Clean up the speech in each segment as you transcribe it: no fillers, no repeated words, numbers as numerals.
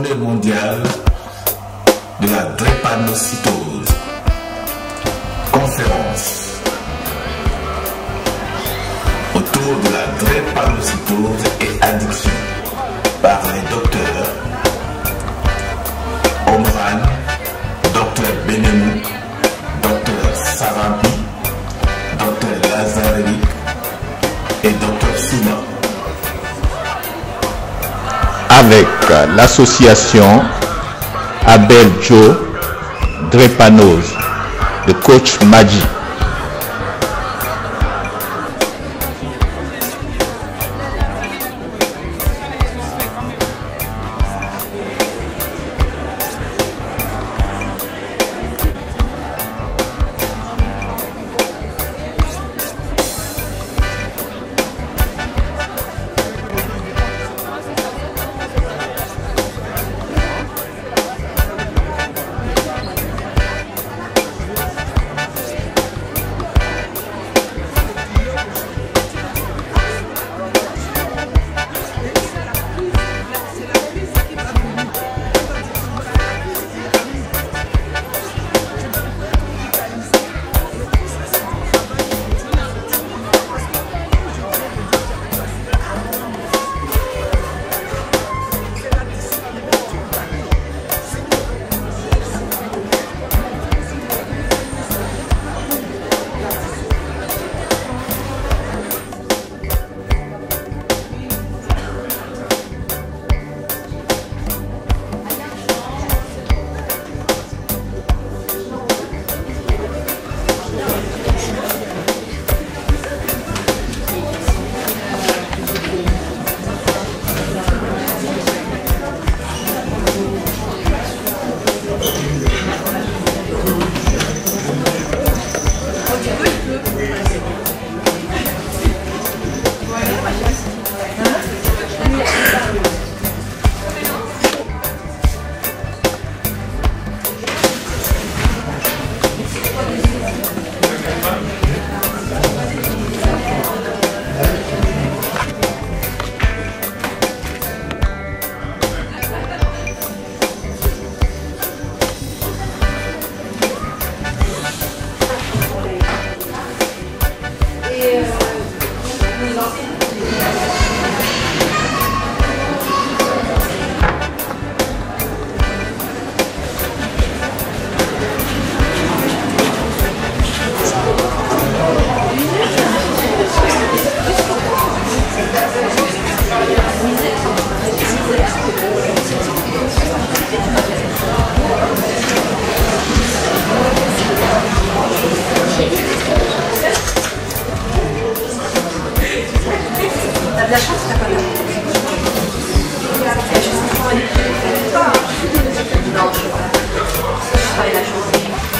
journée mondiale de la drépanocytose. Conférence autour de la drépanocytose et addiction par les docteurs Omran, Dr Benemou, Dr Sarampi, Dr Lazarevik et Dr Souma. Avec l'association Abel Joe Drépanoz de coach Maji.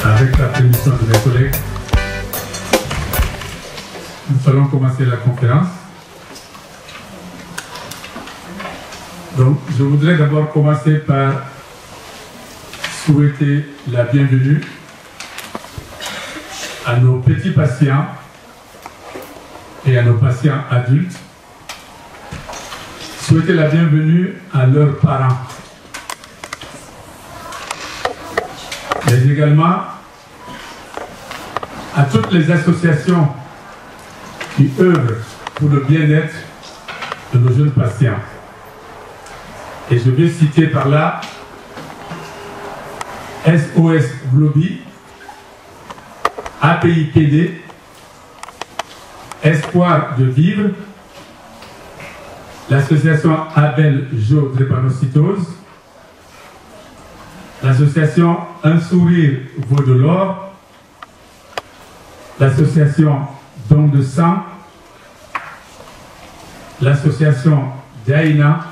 Avec la permission de mes collègues, nous allons commencer la conférence. Donc, je voudrais d'abord commencer par souhaiter la bienvenue à nos petits patients et à nos patients adultes. Souhaiter la bienvenue à leurs parents. Mais également à toutes les associations qui œuvrent pour le bien-être de nos jeunes patients. Et je vais citer par là SOS Globi, APIPD, Espoir de vivre, l'association Abel Joe Drépanocytose, l'association Un sourire vaut de l'or, l'association Don de sang, l'association Daina,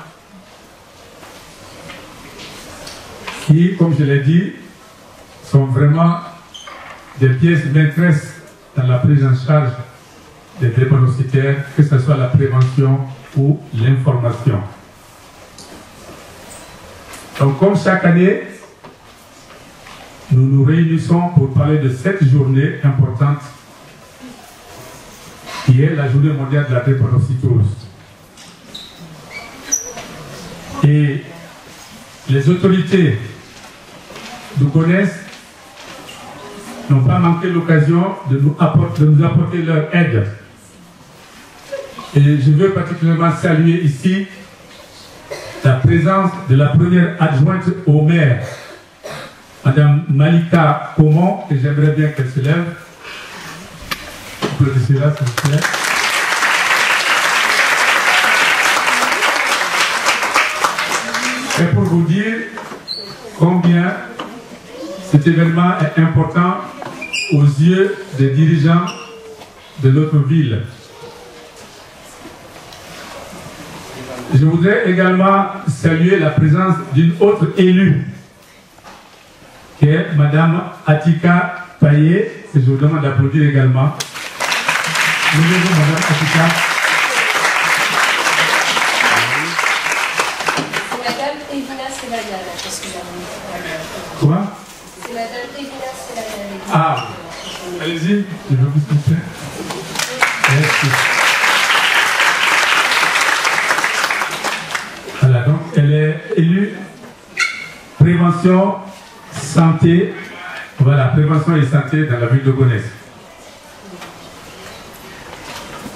qui, comme je l'ai dit, sont vraiment des pièces maîtresses dans la prise en charge des drépanocytaires, que ce soit la prévention ou l'information. Donc, comme chaque année, nous nous réunissons pour parler de cette journée importante qui est la journée mondiale de la drépanocytose. Et les autorités nous connaissent, n'ont pas manqué l'occasion de nous apporter leur aide. Et je veux particulièrement saluer ici la présence de la première adjointe au maire, Madame Malika Komon, et j'aimerais bien qu'elle se lève. Applaudissez-la, s'il vous plaît. Et pour vous dire combien cet événement est important aux yeux des dirigeants de notre ville. Je voudrais également saluer la présence d'une autre élue, qui est Madame Atika Payet, et je vous demande d'applaudir également. Levez-vous, Madame Atika. C'est Madame Evina Selaya, parce que Comment? c'est Madame Evina Selaya. Ah, allez-y, je veux vous souhaiter. Merci. Voilà, donc elle est élue prévention, santé, voilà, prévention et santé dans la ville de Gonesse.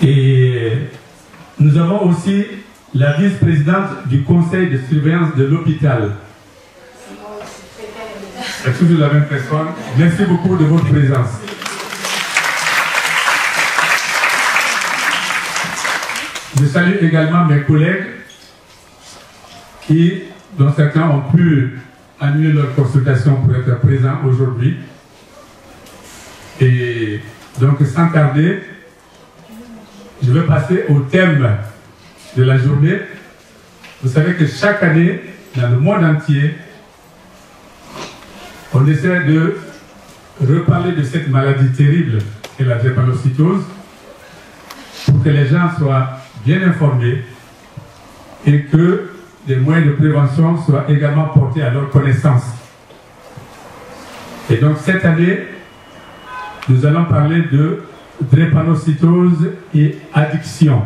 Et nous avons aussi la vice-présidente du conseil de surveillance de l'hôpital. C'est toujours la même personne. Merci beaucoup de votre présence. Je salue également mes collègues dont certains ont pu annuler leur consultation pour être présents aujourd'hui. Et donc, sans tarder, je vais passer au thème de la journée. Vous savez que chaque année, dans le monde entier, on essaie de reparler de cette maladie terrible qu'est la drépanocytose pour que les gens soient bien informés et que des moyens de prévention soient également portés à leur connaissance. Et donc cette année, nous allons parler de drépanocytose et addiction.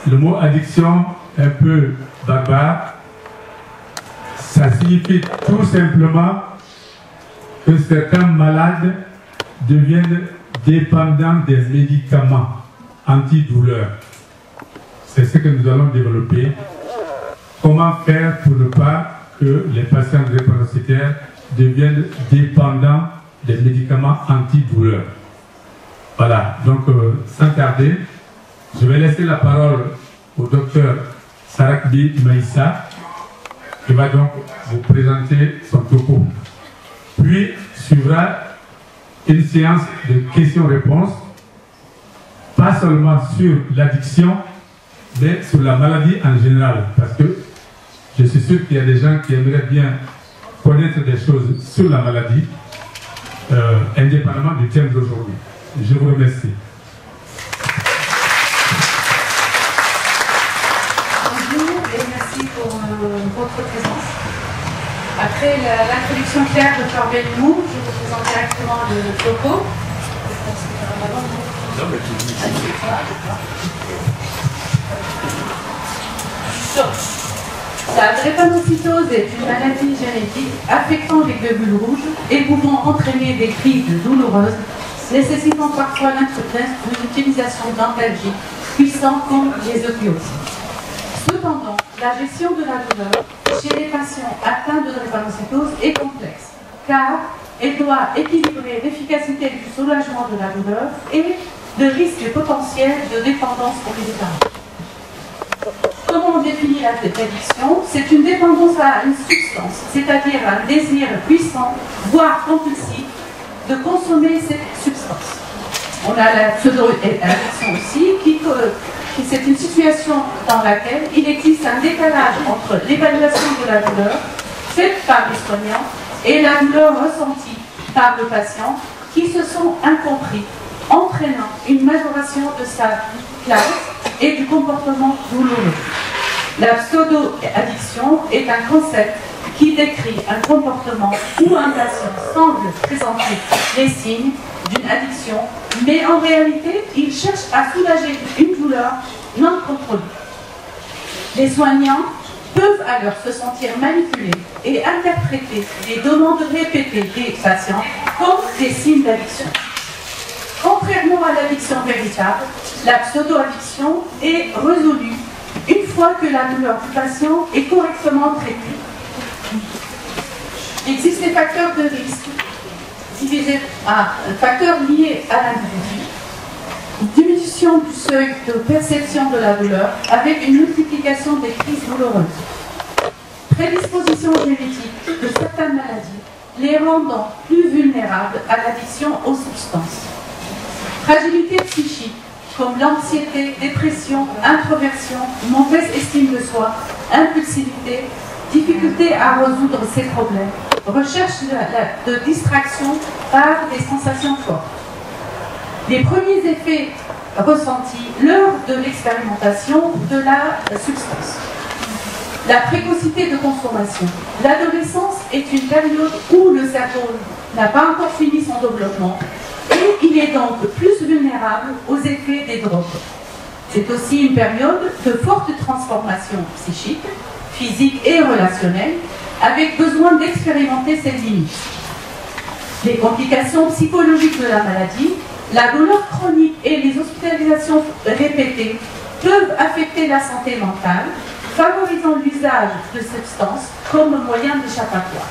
Le mot addiction est un peu barbare. Ça signifie tout simplement que certains malades deviennent dépendants des médicaments antidouleurs. C'est ce que nous allons développer. Comment faire pour ne pas que les patients drépanocytaires deviennent dépendants des médicaments antidouleurs. Voilà, donc sans tarder, je vais laisser la parole au docteur Sarakbi Maïssa, qui va donc vous présenter son topo. Puis suivra une séance de questions-réponses, pas seulement sur l'addiction, mais sur la maladie en général, parce que je suis sûr qu'il y a des gens qui aimeraient bien connaître des choses sur la maladie, indépendamment du thème d'aujourd'hui. Je vous remercie. Bonjour et merci pour votre présence. Après l'introduction claire de Fleur Bellemou, je vous présente directement le topo. La drépanocytose est une maladie génétique affectant les globules rouges et pouvant entraîner des crises douloureuses, nécessitant parfois l'utilisation d'antalgiques puissants comme les opioïdes. Cependant, la gestion de la douleur chez les patients atteints de drépanocytose est complexe, car elle doit équilibrer l'efficacité du soulagement de la douleur et le risque potentiel de dépendance aux médicaments. Comment on définit la addiction? C'est une dépendance à une substance, c'est-à-dire un désir puissant, voire compulsif, de consommer cette substance. On a la pseudo-addiction aussi, c'est une situation dans laquelle il existe un décalage entre l'évaluation de la douleur faite par les soignants et la douleur ressentie par le patient qui se sont incompris, entraînant une majoration de sa classe et du comportement douloureux. La pseudo-addiction est un concept qui décrit un comportement où un patient semble présenter les signes d'une addiction, mais en réalité, il cherche à soulager une douleur non contrôlée. Les soignants peuvent alors se sentir manipulés et interpréter les demandes répétées des patients comme des signes d'addiction. Contrairement à l'addiction véritable, la pseudo-addiction est résolue une fois que la douleur du patient est correctement traitée. Il existe des facteurs de risque divisés par facteurs liés à l'individu, diminution du seuil de perception de la douleur avec une multiplication des crises douloureuses, prédisposition génétique de certaines maladies, les rendant plus vulnérables à l'addiction aux substances, fragilité psychique comme l'anxiété, dépression, introversion, mauvaise estime de soi, impulsivité, difficulté à résoudre ses problèmes, recherche de distraction par des sensations fortes. Les premiers effets ressentis lors de l'expérimentation de la substance. La précocité de consommation. L'adolescence est une période où le cerveau n'a pas encore fini son développement et il est donc plus vulnérable aux effets des drogues. C'est aussi une période de forte transformation psychique, physique et relationnelle, avec besoin d'expérimenter ses limites. Les complications psychologiques de la maladie, la douleur chronique et les hospitalisations répétées peuvent affecter la santé mentale, favorisant l'usage de substances comme moyen d'échappatoire.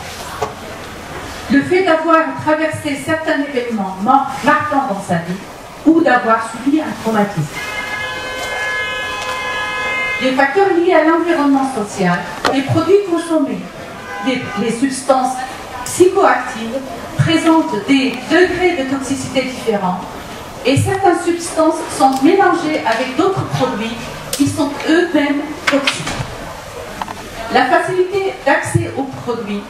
Le fait d'avoir traversé certains événements marquants dans sa vie ou d'avoir subi un traumatisme. Les facteurs liés à l'environnement social, les produits consommés, les substances psychoactives présentent des degrés de toxicité différents et certaines substances sont mélangées avec d'autres produits qui sont eux-mêmes toxiques. La facilité d'accès aux produits,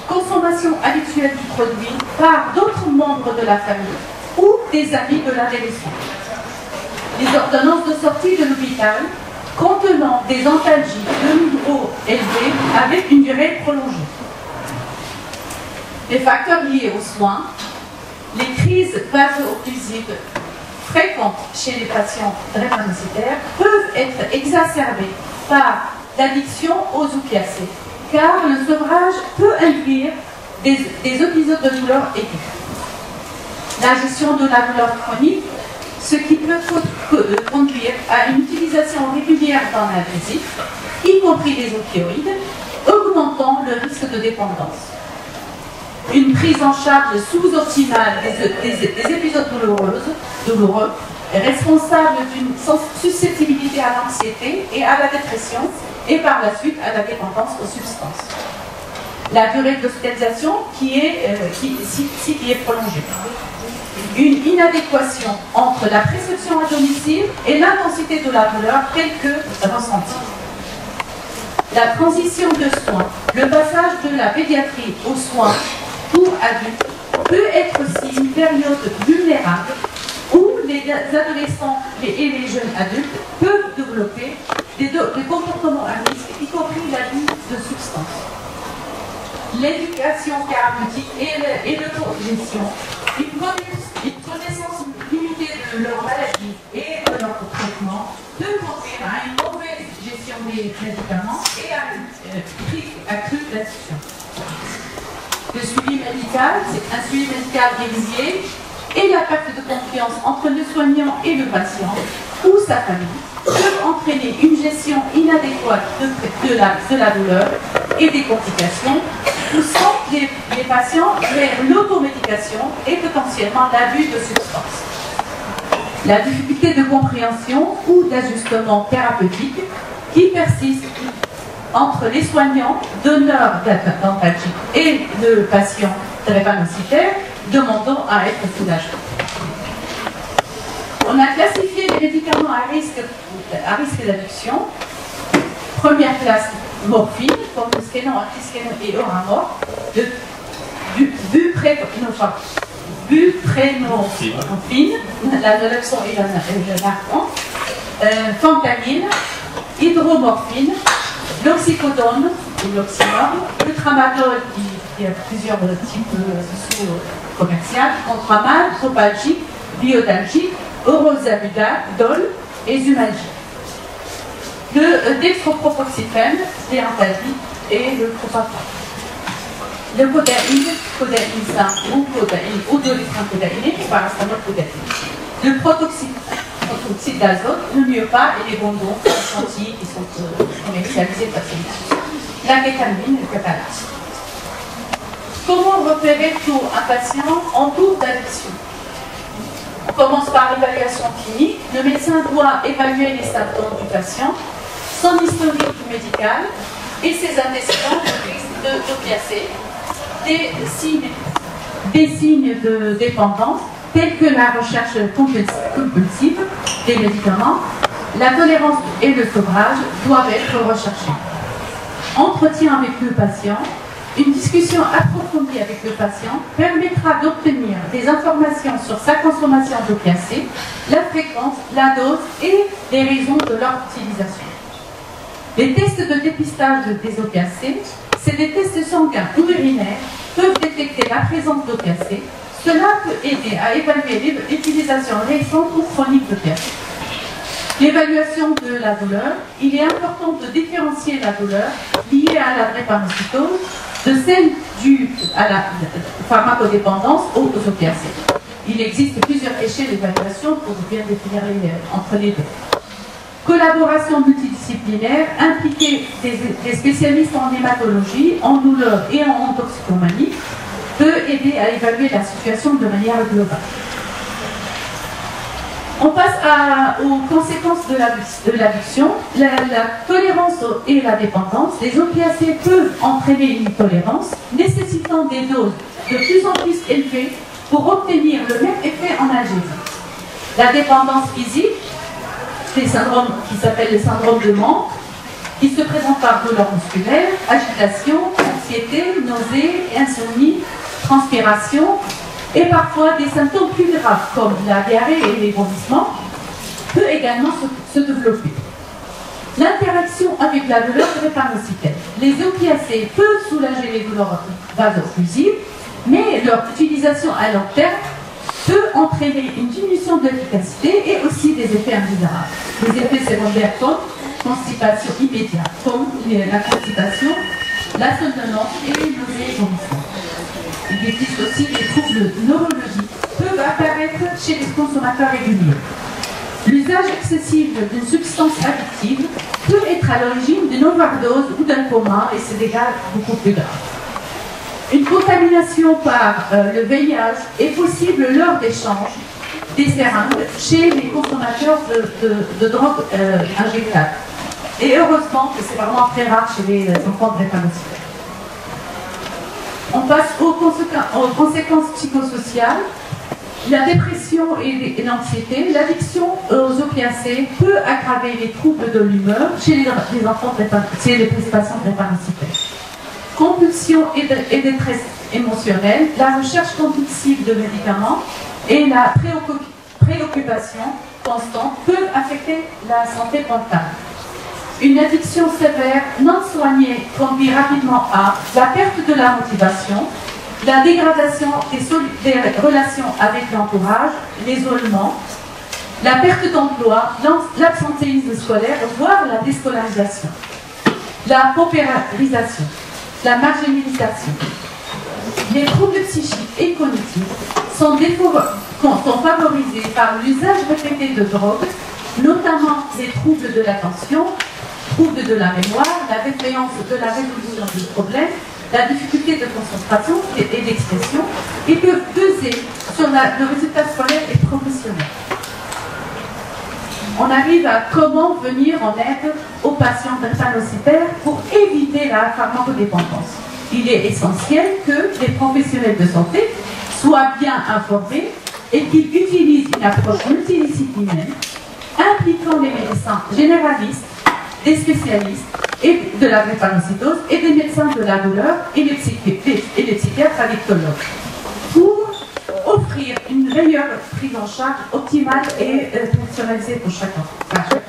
consommation habituelle du produit par d'autres membres de la famille ou des amis de l'adolescent. Les ordonnances de sortie de l'hôpital contenant des antalgiques de niveau élevé avec une durée prolongée. Les facteurs liés aux soins, les crises vaso-occlusives fréquentes chez les patients drépanocytaires peuvent être exacerbées par l'addiction aux opiacés, car le sevrage peut induire des épisodes de douleur aiguë. La gestion de la douleur chronique, ce qui peut conduire à une utilisation régulière d'analgésiques, y compris les opioïdes, augmentant le risque de dépendance. Une prise en charge sous-optimale des épisodes douloureux est responsable d'une susceptibilité à l'anxiété et à la dépression et par la suite à la dépendance aux substances. La durée d'hospitalisation qui est prolongée. Une inadéquation entre la prescription à domicile et l'intensité de la douleur telle que ressentie. La transition de soins, le passage de la pédiatrie aux soins pour adultes peut être aussi une période vulnérable où les adolescents et les jeunes adultes peuvent développer des comportements à risque, y compris l'abus de substances. L'éducation thérapeutique et l'autogestion, une connaissance limitée de leur maladie et de leur traitement peut conduire à une mauvaise gestion des médicaments et à une prise accrue d'addiction. Le suivi médical, c'est un suivi médical régulier et la perte de confiance entre le soignant et le patient ou sa famille peuvent entraîner une gestion inadéquate de la douleur et des complications, poussant les patients vers l'automédication et potentiellement l'abus de substances. La difficulté de compréhension ou d'ajustement thérapeutique qui persiste entre les soignants, donneurs d'antalgiques et le patient drépanocytaire demandant à être soulagé. On a classifié les médicaments à risque d'addiction. Première classe, morphine, comme le Skénon, Artiskénon et Oramor, buprenorphine, la naloxone et le narcan, fentanyl, hydromorphine, l'oxycodone ou l'oxymore, le tramadol, il y a plusieurs types sous-commerciaux, contramal, propalgique, biodalgique, orozabudol et zumalgique. dextropropoxyphène, léantadine et le propafol. Le codéine simple ou codéine ou de l'israncodéiné ou paracétamol codéine. Le protoxyde d'azote, le myopa et les bonbons sentis qui sont commercialisés facilement. La kétamine et le catalase. Comment repérer pour un patient en cours d'addiction? On commence par l'évaluation clinique. Le médecin doit évaluer les symptômes du patient, son historique médical et ses antécédents d'opiacés, des signes de dépendance tels que la recherche compulsive des médicaments, la tolérance et le sevrage doivent être recherchés. Entretien avec le patient. Une discussion approfondie avec le patient permettra d'obtenir des informations sur sa consommation d'opiacés, la fréquence, la dose et les raisons de leur utilisation. Les tests de dépistage des opiacés, c'est des tests sanguins ou urinaires, peuvent détecter la présence d'opiacés. Cela peut aider à évaluer l'utilisation récente ou chronique d'opiacés. L'évaluation de la douleur, il est important de différencier la douleur liée à la drépanocytose de celle due à la pharmacodépendance aux opiacés. Il existe plusieurs échelles d'évaluation pour bien définir entre les deux. Collaboration multidisciplinaire, impliquer des spécialistes en hématologie, en douleur et en toxicomanie, peut aider à évaluer la situation de manière globale. On passe aux conséquences de l'addiction. La tolérance et la dépendance. Les opiacés peuvent entraîner une tolérance, nécessitant des doses de plus en plus élevées pour obtenir le même effet en analgésie. La dépendance physique, c'est un syndrome qui s'appelle le syndrome de manque, qui se présente par douleur musculaire, agitation, anxiété, nausée, insomnie, transpiration, et parfois des symptômes plus graves comme la diarrhée et les vomissements peut également se développer. L'interaction avec la douleur drépanocytaire. Les opiacés peuvent soulager les douleurs vaso-occlusives, mais leur utilisation à long terme peut entraîner une diminution de l'efficacité et aussi des effets indésirables. Des effets secondaires comme constipation immédiate, comme la constipation, la somnolence et les nausées et vomissements. Il existe aussi des troubles neurologiques qui peuvent apparaître chez les consommateurs réguliers. L'usage excessif d'une substance addictive peut être à l'origine d'une overdose ou d'un coma et ses dégâts beaucoup plus graves. Une contamination par le VIH est possible lors d'échanges des seringues chez les consommateurs de drogues injectables. Et heureusement que c'est vraiment très rare chez les enfants drépanocytaires. On passe aux conséquences psychosociales. La dépression et l'anxiété. L'addiction aux opiacés peut aggraver les troubles de l'humeur chez les enfants chez les patients drépanocytaires. Compulsion et détresse émotionnelle. La recherche compulsive de médicaments et la préoccupation constante peuvent affecter la santé mentale. Une addiction sévère non soignée conduit rapidement à la perte de la motivation, la dégradation des relations avec l'entourage, l'isolement, la perte d'emploi, l'absentéisme scolaire, voire la déscolarisation, la paupérisation, la marginalisation. Les troubles psychiques et cognitifs sont favorisés par l'usage répété de drogues, notamment les troubles de l'attention, troubles de la mémoire, la défaillance de la résolution du problème, la difficulté de concentration et d'expression, et peuvent peser sur le résultat scolaire et professionnel. On arrive à comment venir en aide aux patients drépanocytaires pour éviter la pharmacodépendance. Il est essentiel que les professionnels de santé soient bien informés et qu'ils utilisent une approche multidisciplinaire impliquant les médecins généralistes, des spécialistes et de la drépanocytose et des médecins de la douleur et les psychiatres addictologues pour offrir une meilleure prise en charge optimale et personnalisée pour chaque patient.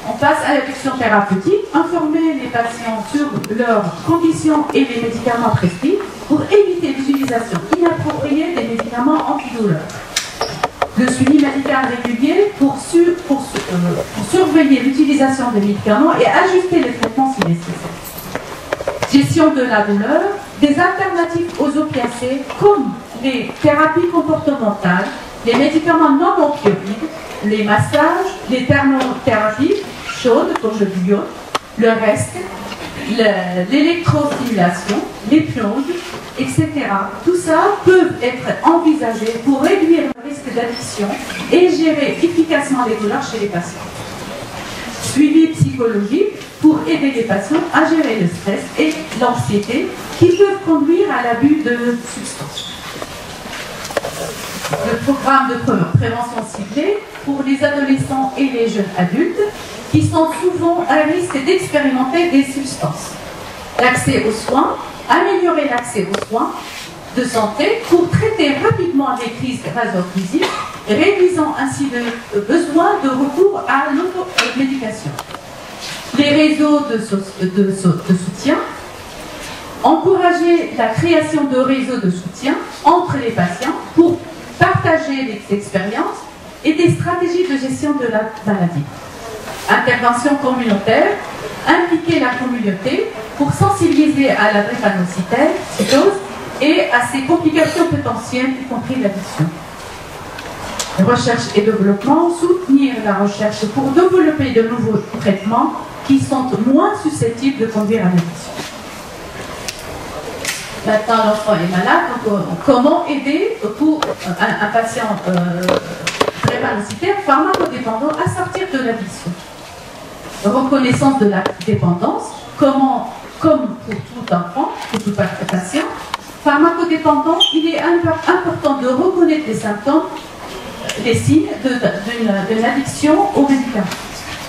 On passe à l'addiction thérapeutique, informer les patients sur leurs conditions et les médicaments prescrits pour éviter l'utilisation inappropriée des médicaments antidouleurs. Le suivi médical régulier pour pour surveiller l'utilisation des médicaments et ajuster les traitements si nécessaire. Gestion de la douleur, des alternatives aux opiacés comme les thérapies comportementales, les médicaments non opioïdes, les massages, les thermothérapies chaudes comme le bouillon, le reste, l'électrostimulation, l'hypnose, etc. Tout ça peut être envisagé pour réduire le risque d'addiction et gérer efficacement les douleurs chez les patients. Suivi psychologique pour aider les patients à gérer le stress et l'anxiété qui peuvent conduire à l'abus de substances. Le programme de prévention ciblée pour les adolescents et les jeunes adultes qui sont souvent à risque d'expérimenter des substances. L'accès aux soins, améliorer l'accès aux soins de santé pour traiter rapidement les crises vasocrisiques, réduisant ainsi le besoin de recours à l'automédication. Les réseaux de soutien, encourager la création de réseaux de soutien entre les patients pour partager les expériences et des stratégies de gestion de la maladie. Intervention communautaire, impliquer la communauté pour sensibiliser à la drépanocytose et à ses complications potentielles, y compris l'addiction. Recherche et développement, soutenir la recherche pour développer de nouveaux traitements qui sont moins susceptibles de conduire à l'addiction. Maintenant, l'enfant est malade, donc comment aider pour un patient drépanocytaire pharmacodépendant à sortir de l'addiction? Reconnaissance de la dépendance, comme pour tout enfant, pour tout patient, pharmacodépendant, il est important de reconnaître les symptômes, les signes d'une addiction aux médicaments.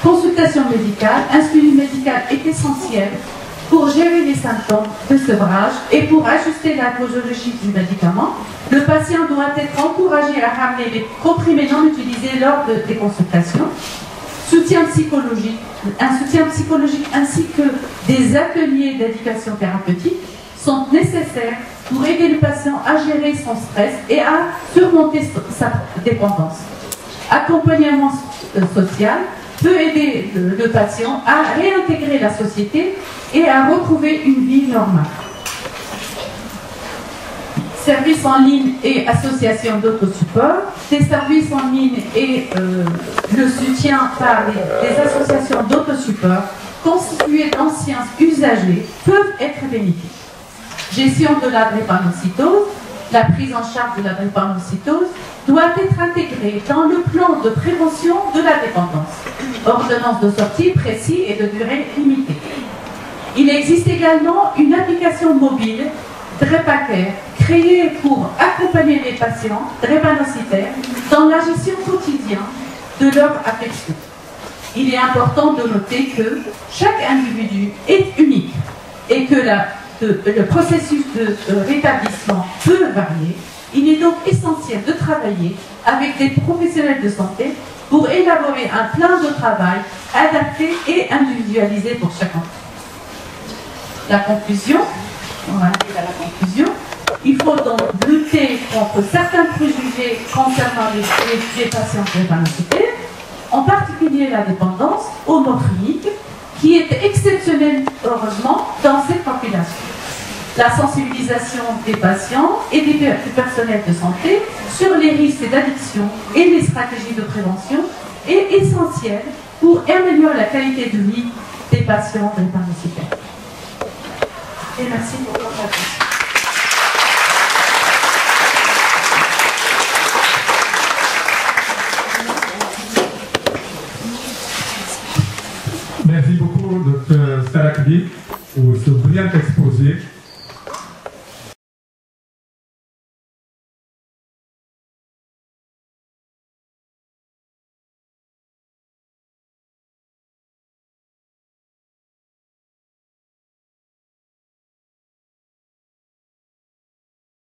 Consultation médicale, un suivi médical est essentiel pour gérer les symptômes de sevrage et pour ajuster la posologie du médicament. Le patient doit être encouragé à ramener les comprimés non utilisés lors des consultations. Soutien psychologique, un soutien psychologique ainsi que des ateliers d'éducation thérapeutique sont nécessaires pour aider le patient à gérer son stress et à surmonter sa dépendance. Accompagnement social peut aider le patient à réintégrer la société et à retrouver une vie normale. Services en ligne et associations d'autosupport, des services en ligne et le soutien par des associations d'autosupport constituées d'anciens usagers peuvent être bénéfiques. Gestion de la drépanocytose, la prise en charge de la drépanocytose doit être intégrée dans le plan de prévention de la dépendance. Ordonnance de sortie précis et de durée limitée. Il existe également une application mobile DrépaCare créée pour accompagner les patients drépanocytaires dans la gestion quotidienne de leur affection. Il est important de noter que chaque individu est unique et que le processus de rétablissement peut varier. Il est donc essentiel de travailler avec des professionnels de santé pour élaborer un plan de travail adapté et individualisé pour chacun. La conclusion, on va arriver à la conclusion. Il faut donc lutter contre certains préjugés concernant les patients drépanocytaires, en particulier la dépendance homophonique, qui est exceptionnelle, heureusement, dans cette population. La sensibilisation des patients et du personnel de santé sur les risques d'addiction et les stratégies de prévention est essentielle pour améliorer la qualité de vie des patients drépanocytaires. Et merci pour votre attention.